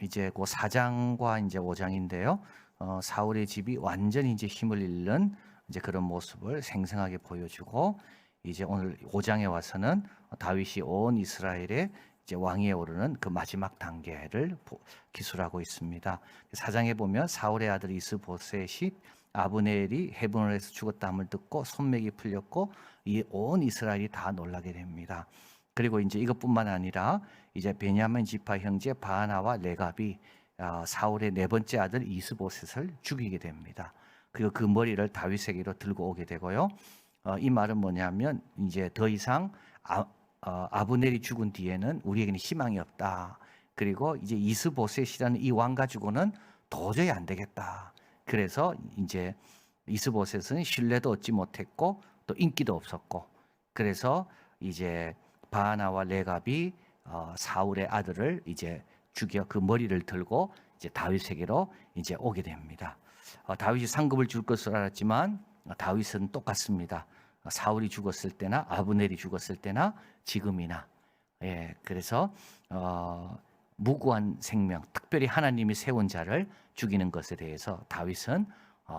이제 그 4장과 이제 5장인데요. 사울의 집이 완전히 이제 힘을 잃는 이제 그런 모습을 생생하게 보여주고, 이제 오늘 5장에 와서는 다윗이 온 이스라엘의 이제 왕위에 오르는 그 마지막 단계를 기술하고 있습니다. 4장에 보면 사울의 아들 이스보셋이 아브넬이 헤브론에서 죽었다함을 듣고 손맥이 풀렸고 이 온 이스라엘이 다 놀라게 됩니다. 그리고 이제 이것뿐만 아니라 이제 베냐민 지파 형제 바하나와 레갑이 사울의 네 번째 아들 이스보셋을 죽이게 됩니다. 그리고 그 머리를 다윗에게로 들고 오게 되고요. 이 말은 뭐냐면 이제 더 이상 아브넬이 죽은 뒤에는 우리에게는 희망이 없다. 그리고 이제 이스보셋이라는 이 왕 가지고는 도저히 안 되겠다. 그래서 이제 이스보셋은 신뢰도 얻지 못했고 또 인기도 없었고, 그래서 이제 바하나와 레갑이 사울의 아들을 이제 죽여 그 머리를 들고 이제 다윗에게로 이제 오게 됩니다. 다윗이 상급을 줄 것을 알았지만 다윗은 똑같습니다. 사울이 죽었을 때나 아브넬이 죽었을 때나 지금이나, 그래서 무고한 생명, 특별히 하나님이 세운 자를 죽이는 것에 대해서 다윗은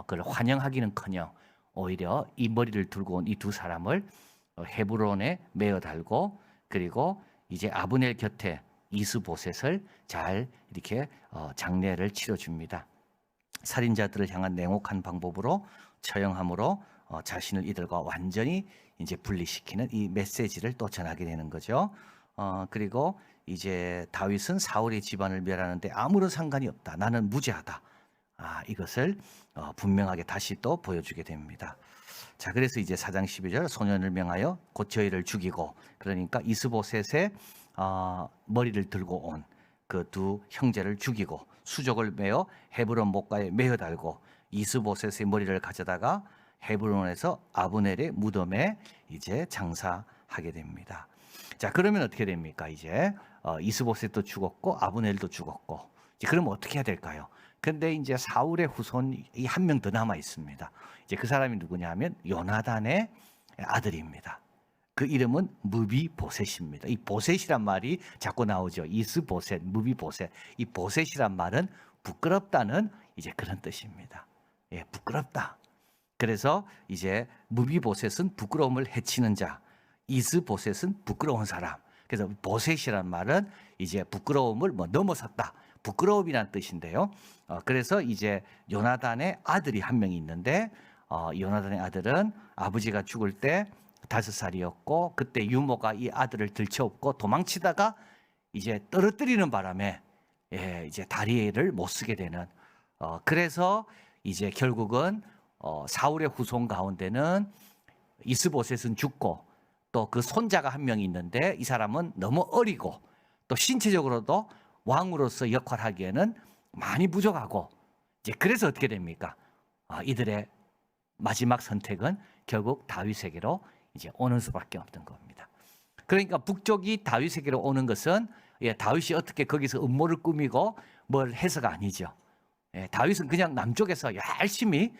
그걸 환영하기는커녕 오히려 이 머리를 들고 온 이 두 사람을 헤브론에 메어 달고, 그리고 이제 아브넬 곁에 이스보셋을 잘 이렇게 장례를 치러줍니다. 살인자들을 향한 냉혹한 방법으로 처형함으로 자신을 이들과 완전히 이제 분리시키는 이 메시지를 또 전하게 되는 거죠. 그리고 이제 다윗은 사울의 집안을 멸하는데 아무런 상관이 없다. 나는 무죄하다. 이것을 분명하게 다시 또 보여주게 됩니다. 자, 그래서 이제 4장 12절 소년을 명하여 곧 저희를 죽이고, 그러니까 이스보셋의 머리를 들고 온 그 두 형제를 죽이고 수족을 메어 헤브론 목가에 메어 달고 이스보셋의 머리를 가져다가 헤브론에서 아브넬의 무덤에 이제 장사하게 됩니다. 자, 그러면 어떻게 됩니까? 이제 이스보셋도 죽었고 아브넬도 죽었고, 이제 그러면 어떻게 해야 될까요? 근데 이제 사울의 후손이 한 명 더 남아 있습니다. 이제 그 사람이 누구냐 하면 요나단의 아들입니다. 그 이름은 무비보셋입니다. 이 보셋이란 말이 자꾸 나오죠. 이스보셋, 무비보셋. 이 보셋이란 말은 부끄럽다는 이제 그런 뜻입니다. 부끄럽다. 그래서 이제 무비보셋은 부끄러움을 해치는 자, 이스보셋은 부끄러운 사람. 그래서 보셋이란 말은 이제 부끄러움을 넘어섰다. 부끄러움이라는 뜻인데요. 그래서 이제 요나단의 아들이 한 명이 있는데, 요나단의 아들은 아버지가 죽을 때 5살이었고 그때 유모가 이 아들을 들쳐업고 도망치다가 이제 떨어뜨리는 바람에 이제 다리를 못 쓰게 되는, 그래서 이제 결국은 사울의 후손 가운데는 이스보셋은 죽고 또 그 손자가 한 명이 있는데 이 사람은 너무 어리고 또 신체적으로도 왕으로서 역할하기에는 많이 부족하고, 이제 그래서 어떻게 됩니까? 이들의 마지막 선택은 결국 다윗에게로 이제 오는 수밖에 없던 겁니다. 그러니까 북쪽이 다윗에게로 오는 것은 다윗이 어떻게 거기서 음모를 꾸미고 뭘 해서가 아니죠. 다윗은 그냥 남쪽에서 열심히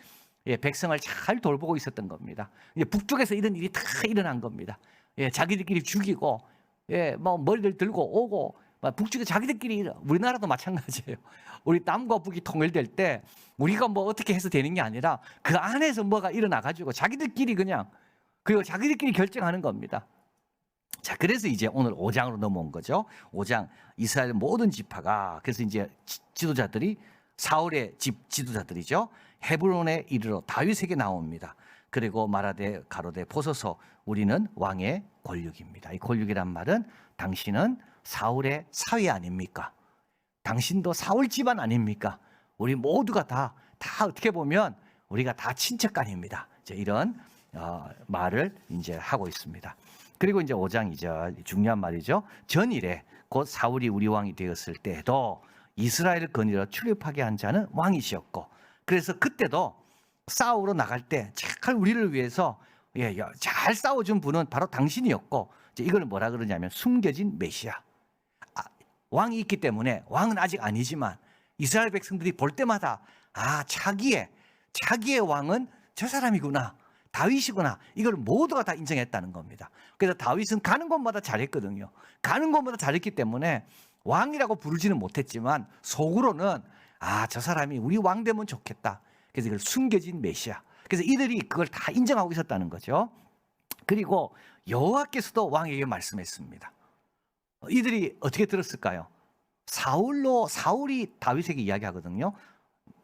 백성을 잘 돌보고 있었던 겁니다. 북쪽에서 이런 일이 다 일어난 겁니다. 자기들끼리 죽이고, 뭐 머리를 들고 오고, 북쪽에 자기들끼리, 우리나라도 마찬가지예요. 우리 남과 북이 통일될 때 우리가 뭐 어떻게 해서 되는 게 아니라 그 안에서 뭐가 일어나 가지고 자기들끼리 그냥, 그리고 자기들끼리 결정하는 겁니다. 자, 그래서 이제 오늘 5장으로 넘어온 거죠. 5장 이스라엘 모든 지파가, 그래서 이제 지도자들이 사울의 집 지도자들이죠. 헤브론에 이르러 다윗에게 나옵니다. 그리고 말하되 가로되 보소서 우리는 왕의 권력입니다. 이 권력이란 말은 당신은 사울의 사위 아닙니까? 당신도 사울 집안 아닙니까? 우리 모두가 다 어떻게 보면 우리가 다 친척간입니다. 이제 이런 말을 이제 하고 있습니다. 그리고 이제 5장이죠. 중요한 말이죠. 전일에 곧 사울이 우리 왕이 되었을 때에도 이스라엘을 거느려 출입하게 한 자는 왕이시었고, 그래서 그때도 싸우러 나갈 때 잘 우리를 위해서 잘 싸워준 분은 바로 당신이었고, 이제 이걸 뭐라 그러냐면 숨겨진 메시아. 왕이 있기 때문에, 왕은 아직 아니지만 이스라엘 백성들이 볼 때마다 자기의 왕은 저 사람이구나, 다윗이구나, 이걸 모두가 다 인정했다는 겁니다. 그래서 다윗은 가는 곳마다 잘했거든요. 가는 곳마다 잘했기 때문에 왕이라고 부르지는 못했지만 속으로는 저 사람이 우리 왕 되면 좋겠다. 그래서 이걸 숨겨진 메시아. 그래서 이들이 그걸 다 인정하고 있었다는 거죠. 그리고 여호와께서도 왕에게 말씀했습니다. 이들이 어떻게 들었을까요? 사울이 다윗에게 이야기하거든요.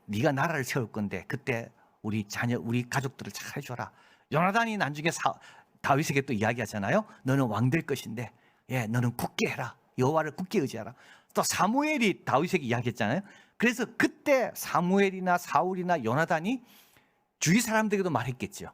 네가 나라를 세울 건데 그때 우리 자녀, 우리 가족들을 잘 해줘라. 요나단이 나중에 다윗에게 또 이야기하잖아요. 너는 왕 될 것인데, 너는 굳게 해라. 여호와를 굳게 의지하라. 또 사무엘이 다윗에게 이야기했잖아요. 그래서 그때 사무엘이나 사울이나 요나단이 주위 사람들에게도 말했겠죠.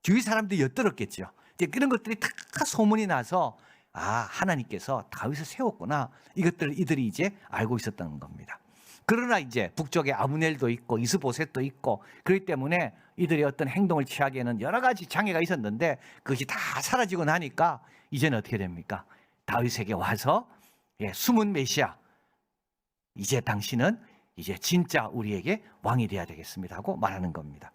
주위 사람들이 엿들었겠죠. 이제 그런 것들이 다 소문이 나서 하나님께서 다윗을 세웠구나. 이것들을 이들이 이제 알고 있었던 겁니다. 그러나 이제 북쪽에 아브넬도 있고 이스보셋도 있고 그렇기 때문에 이들이 어떤 행동을 취하기에는 여러 가지 장애가 있었는데 그것이 다 사라지고 나니까 이제는 어떻게 됩니까? 다윗에게 와서 숨은 메시아, 이제 당신은 이제 진짜 우리에게 왕이 되어야 되겠습니다 하고 말하는 겁니다.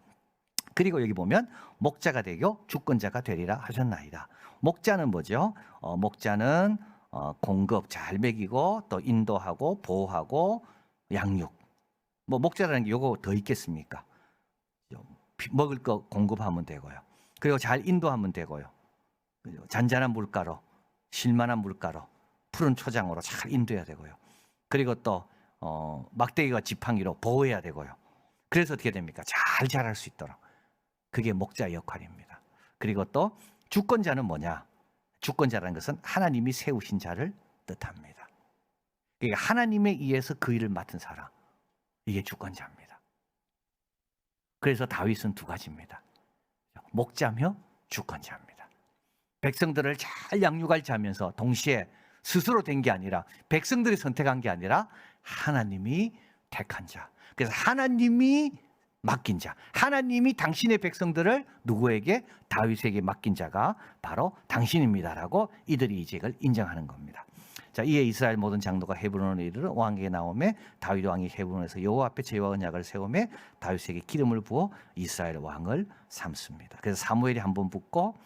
그리고 여기 보면 목자가 되고 주권자가 되리라 하셨나이다. 목자는 뭐죠? 목자는 공급 잘 먹이고 또 인도하고 보호하고 양육. 목자라는 게 요거 더 있겠습니까? 먹을 거 공급하면 되고요. 그리고 잘 인도하면 되고요. 잔잔한 물가로, 실만한 물가로, 푸른 초장으로 잘 인도해야 되고요. 그리고 또 막대기와 지팡이로 보호해야 되고요. 그래서 어떻게 됩니까? 잘 자랄 수 있도록. 그게 목자의 역할입니다. 그리고 또 주권자는 뭐냐? 주권자라는 것은 하나님이 세우신 자를 뜻합니다. 하나님에 의해서 그 일을 맡은 사람, 이게 주권자입니다. 그래서 다윗은 두 가지입니다. 목자며 주권자입니다. 백성들을 잘 양육할 자면서 동시에 스스로 된 게 아니라 백성들이 선택한 게 아니라 하나님이 택한 자. 그래서 하나님이 맡긴 자, 하나님이 당신의 백성들을 누구에게? 다윗에게 맡긴 자가 바로 당신입니다라고 이들이 이제 이걸 인정하는 겁니다. 자, 이에 이스라엘 모든 장로가 헤브론에 이르러 왕에게 나오매 다윗 왕이 헤브론에서 여호와 앞에 제와 언약을 세우매 다윗에게 기름을 부어 이스라엘 왕을 삼습니다. 그래서 사무엘이 한 번 붙고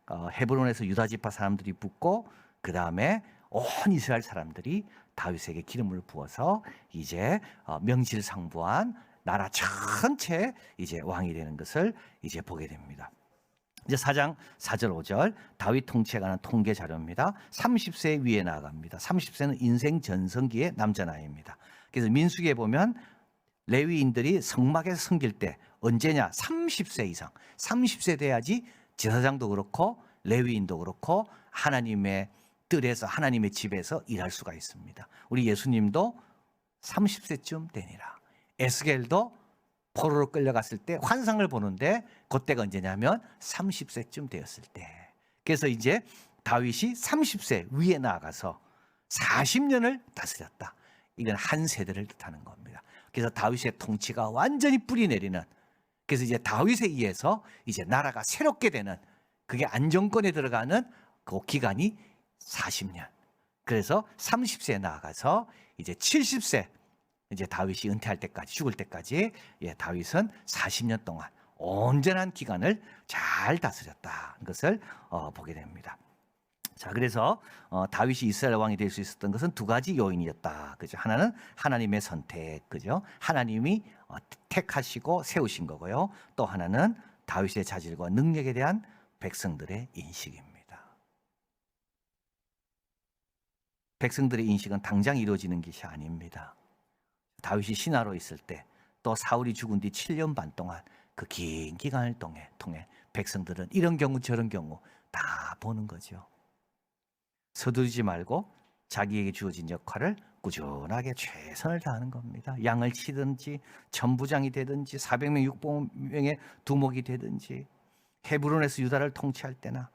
헤브론에서 유다 지파 사람들이 붙고 그 다음에 온 이스라엘 사람들이 다윗에게 기름을 부어서 이제 명실상부한 나라 전체 이제 왕이 되는 것을 이제 보게 됩니다. 이제 4장 4절 5절 다윗 통치에 관한 통계 자료입니다. 30세 위에 나아갑니다. 30세는 인생 전성기의 남자 나이입니다. 그래서 민수기에 보면 레위인들이 성막에서 섬길 때 언제냐? 30세 이상. 30세 돼야지 제사장도 그렇고 레위인도 그렇고 하나님의 뜰에서 하나님의 집에서 일할 수가 있습니다. 우리 예수님도 30세쯤 되니라. 에스겔도 포로로 끌려갔을 때 환상을 보는데 그때가 언제냐면 30세쯤 되었을 때. 그래서 이제 다윗이 30세 위에 나아가서 40년을 다스렸다. 이건 한 세대를 뜻하는 겁니다. 그래서 다윗의 통치가 완전히 뿌리 내리는, 그래서 이제 다윗에 의해서 이제 나라가 새롭게 되는, 그게 안정권에 들어가는 그 기간이 40년. 그래서 30세에 나아가서 이제 70세, 이제 다윗이 은퇴할 때까지, 죽을 때까지 다윗은 40년 동안 온전한 기간을 잘 다스렸다는 것을 보게 됩니다. 자, 그래서 다윗이 이스라엘 왕이 될 수 있었던 것은 두 가지 요인이었다. 그죠? 하나는 하나님의 선택, 그죠? 하나님이 택하시고 세우신 거고요. 또 하나는 다윗의 자질과 능력에 대한 백성들의 인식입니다. 백성들의 인식은 당장 이루어지는 것이 아닙니다. 다윗이 신하로 있을 때, 또 사울이 죽은 뒤 7년 반 동안 그 긴 기간을 통해 백성들은 이런 경우 저런 경우 다 보는 거죠. 서두르지 말고 자기에게 주어진 역할을 꾸준하게 최선을 다하는 겁니다. 양을 치든지 천부장이 되든지 400명 600명의 두목이 되든지, 헤브론에서 유다를 통치할 때나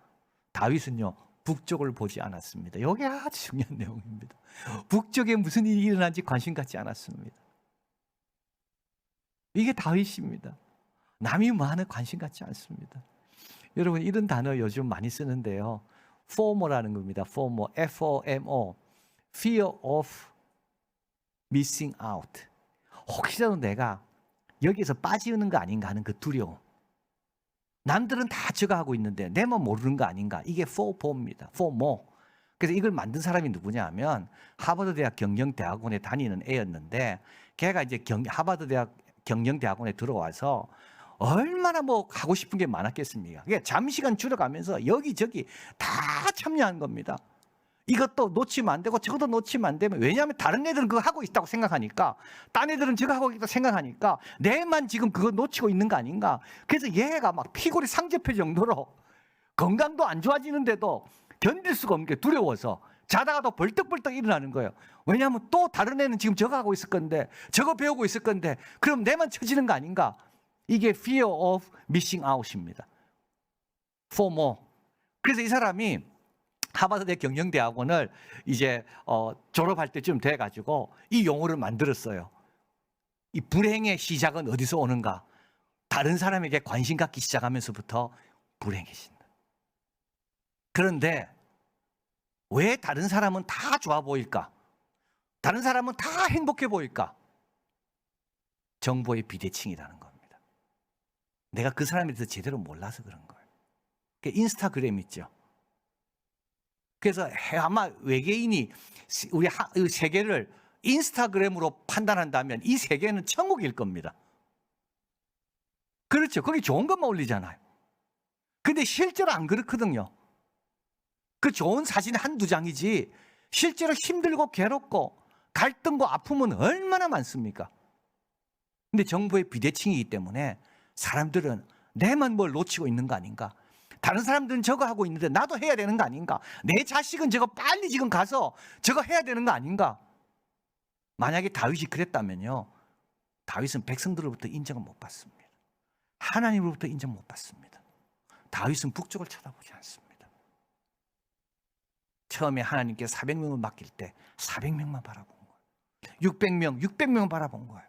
다윗은요 북쪽을 보지 않았습니다. 이게 아주 중요한 내용입니다. 북쪽에 무슨 일이 일어난지 관심 갖지 않았습니다. 이게 다윗입니다. 남이 뭐하는 관심 갖지 않습니다. 여러분, 이런 단어 요즘 많이 쓰는데요. FOMO라는 겁니다. FOMO, F-O-M-O, Fear of Missing Out. 혹시라도 내가 여기에서 빠지는 거 아닌가 하는 그 두려움. 남들은 다 저거 하고 있는데 내만 모르는 거 아닌가. 이게 FOMO입니다. FOMO. 그래서 이걸 만든 사람이 누구냐 하면 하버드 대학 경영대학원에 다니는 애였는데, 걔가 이제 하버드 대학 경영대학원에 들어와서 얼마나 뭐 하고 싶은 게 많았겠습니까? 그게 잠시간 줄여가면서 여기저기 다 참여한 겁니다. 이것도 놓치면 안 되고 저것도 놓치면 안 되면, 왜냐하면 다른 애들은 그거 하고 있다고 생각하니까, 딴 애들은 저거 하고 있다고 생각하니까 내만 지금 그거 놓치고 있는 거 아닌가. 그래서 얘가 막 피골이 상접할 정도로 건강도 안 좋아지는데도 견딜 수가 없는 게 두려워서 자다가도 벌떡벌떡 일어나는 거예요. 왜냐하면 또 다른 애는 지금 저거 하고 있을 건데, 저거 배우고 있을 건데, 그럼 내만 처지는 거 아닌가. 이게 fear of missing out입니다. FOMO. 그래서 이 사람이 하버드대 경영대학원을 이제 졸업할 때쯤 돼가지고 이 용어를 만들었어요. 이 불행의 시작은 어디서 오는가? 다른 사람에게 관심 갖기 시작하면서부터 불행해진다. 그런데 왜 다른 사람은 다 좋아 보일까? 다른 사람은 다 행복해 보일까? 정보의 비대칭이라는 겁니다. 내가 그 사람에 대해서 제대로 몰라서 그런 거예요. 인스타그램 있죠. 그래서 아마 외계인이 우리 세계를 인스타그램으로 판단한다면 이 세계는 천국일 겁니다. 그렇죠. 거기 좋은 것만 올리잖아요. 근데 실제로 안 그렇거든요. 그 좋은 사진 한두 장이지 실제로 힘들고 괴롭고 갈등고 아픔은 얼마나 많습니까? 근데 정보의 비대칭이기 때문에 사람들은 내만 뭘 놓치고 있는 거 아닌가? 다른 사람들은 저거 하고 있는데 나도 해야 되는 거 아닌가? 내 자식은 저거 빨리 지금 가서 저거 해야 되는 거 아닌가? 만약에 다윗이 그랬다면요, 다윗은 백성들로부터 인정을 못 받습니다. 하나님으로부터 인정 못 받습니다. 다윗은 북쪽을 쳐다보지 않습니다. 처음에 하나님께 400명을 맡길 때 400명만 바라본 거예요. 600명 바라본 거예요.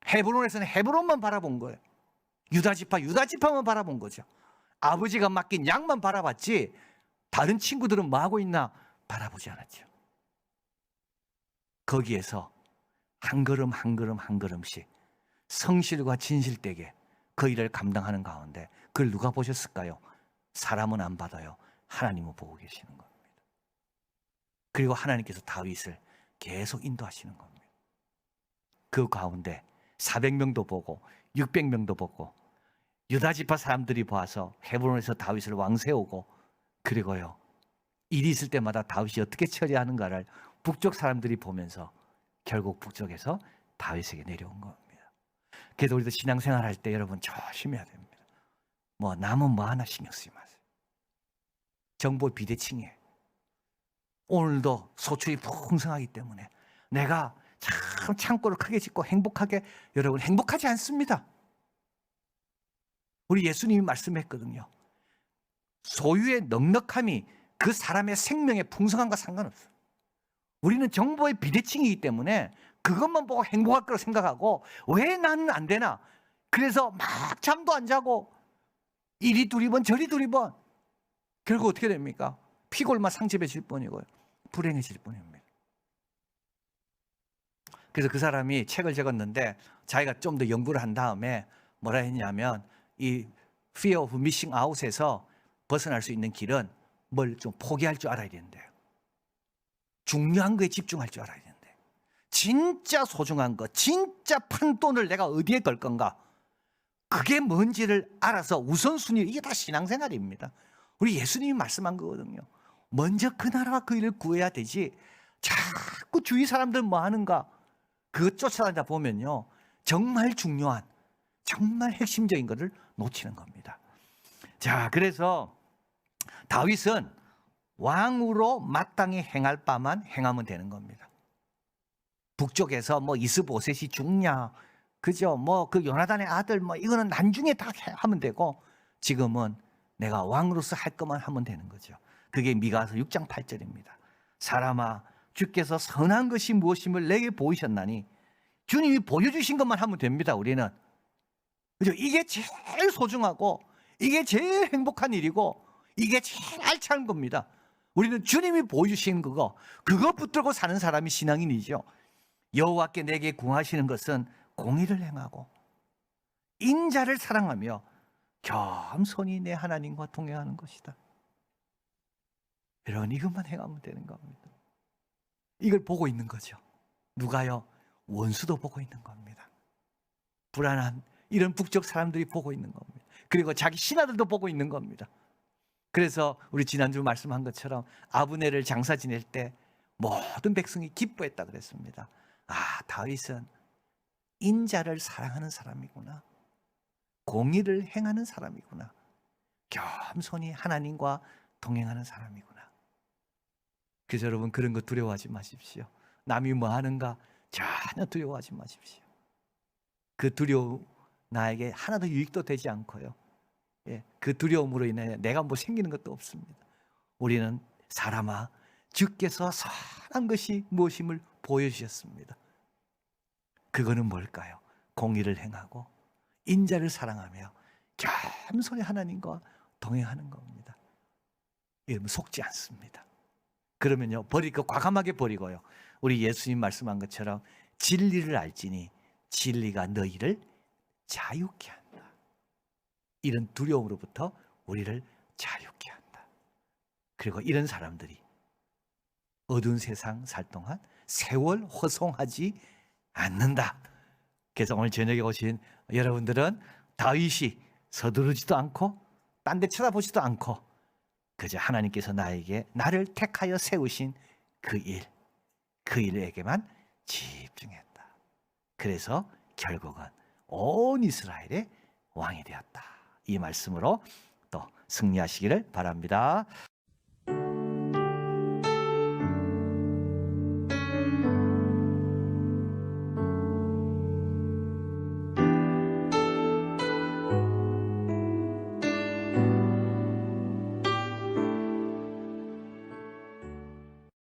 헤브론에서는 헤브론만 바라본 거예요. 유다지파만 바라본 거죠. 아버지가 맡긴 양만 바라봤지 다른 친구들은 뭐 하고 있나 바라보지 않았죠. 거기에서 한 걸음 한 걸음씩 성실과 진실되게 그 일을 감당하는 가운데 그걸 누가 보셨을까요? 사람은 안 받아요. 하나님은 보고 계시는 겁니다. 그리고 하나님께서 다윗을 계속 인도하시는 겁니다. 그 가운데 400명도 보고 600명도 보고 유다지파 사람들이 봐서 헤브론에서 다윗을 왕 세우고, 그리고요, 일이 있을 때마다 다윗이 어떻게 처리하는가를 북쪽 사람들이 보면서 결국 북쪽에서 다윗에게 내려온 겁니다. 그래서 우리도 신앙생활 할 때 여러분 조심해야 됩니다. 뭐 남은 뭐 하나 신경 쓰지 마세요. 정보 비대칭이에요. 오늘도 소출이 풍성하기 때문에 내가 참 창고를 크게 짓고 행복하게, 여러분 행복하지 않습니다. 우리 예수님이 말씀했거든요. 소유의 넉넉함이 그 사람의 생명의 풍성함과 상관없어요. 우리는 정보의 비대칭이기 때문에 그것만 보고 행복할 거라고 생각하고, 왜 나는 안 되나? 그래서 막 잠도 안 자고 이리 두리번 저리 두리번, 결국 어떻게 됩니까? 피골만 상접해질 뿐이고요, 불행해질 뿐입니다. 그래서 그 사람이 책을 적었는데 자기가 좀 더 연구를 한 다음에 뭐라 했냐면, 이 fear of missing out에서 벗어날 수 있는 길은 뭘 좀 포기할 줄 알아야 되는데요. 중요한 거에 집중할 줄 알아야 되는데, 진짜 소중한 거, 진짜 판돈을 내가 어디에 걸 건가, 그게 뭔지를 알아서 우선순위, 이게 다 신앙생활입니다. 우리 예수님이 말씀한 거거든요. 먼저 그 나라와 그 일을 구해야 되지, 자꾸 주위 사람들 뭐 하는가 그거 쫓아다니다 보면요, 정말 중요한, 정말 핵심적인 것을 놓치는 겁니다. 자, 그래서 다윗은 왕으로 마땅히 행할 바만 행하면 되는 겁니다. 북쪽에서 뭐 이스보셋이 죽냐, 그죠? 뭐 그 요나단의 아들, 뭐 이거는 나중에 다 하면 되고, 지금은 내가 왕으로서 할 것만 하면 되는 거죠. 그게 미가서 6장 8절입니다. 사람아, 주께서 선한 것이 무엇임을 내게 보이셨나니, 주님이 보여주신 것만 하면 됩니다. 우리는, 그죠? 이게 제일 소중하고 이게 제일 행복한 일이고 이게 제일 알찬 겁니다. 우리는 주님이 보여주신 그거 붙들고 사는 사람이 신앙인이죠. 여호와께 내게 구하시는 것은 공의를 행하고 인자를 사랑하며 겸손히 내 하나님과 동행하는 것이다. 여러분, 이것만 행하면 되는 겁니다. 이걸 보고 있는 거죠. 누가요? 원수도 보고 있는 겁니다. 불안한 이런 북쪽 사람들이 보고 있는 겁니다. 그리고 자기 신하들도 보고 있는 겁니다. 그래서 우리 지난주 말씀한 것처럼 아브넬을 장사 지낼 때 모든 백성이 기뻐했다 그랬습니다. 아, 다윗은 인자를 사랑하는 사람이구나. 공의를 행하는 사람이구나. 겸손히 하나님과 동행하는 사람이구나. 그래서 여러분, 그런 거 두려워하지 마십시오. 남이 뭐 하는가 전혀 두려워하지 마십시오. 그 두려움 나에게 하나도 유익도 되지 않고요. 그 두려움으로 인해 내가 뭐 생기는 것도 없습니다. 우리는 사람아, 주께서 선한 것이 무엇임을 보여주셨습니다. 그거는 뭘까요? 공의를 행하고 인자를 사랑하며 겸손히 하나님과 동행하는 겁니다. 이러면 속지 않습니다. 그러면요, 버릴 거 과감하게 버리고요, 우리 예수님 말씀한 것처럼 진리를 알지니 진리가 너희를 자유케 한다. 이런 두려움으로부터 우리를 자유케 한다. 그리고 이런 사람들이 어두운 세상 살 동안 세월 호송하지 않는다. 그래서 오늘 저녁에 오신 여러분들은 다윗이 서두르지도 않고 딴 데 쳐다보지도 않고 그저 하나님께서 나를 택하여 세우신 그 일에게만 집중했다. 그래서 결국은 온 이스라엘의 왕이 되었다. 이 말씀으로 또 승리하시기를 바랍니다.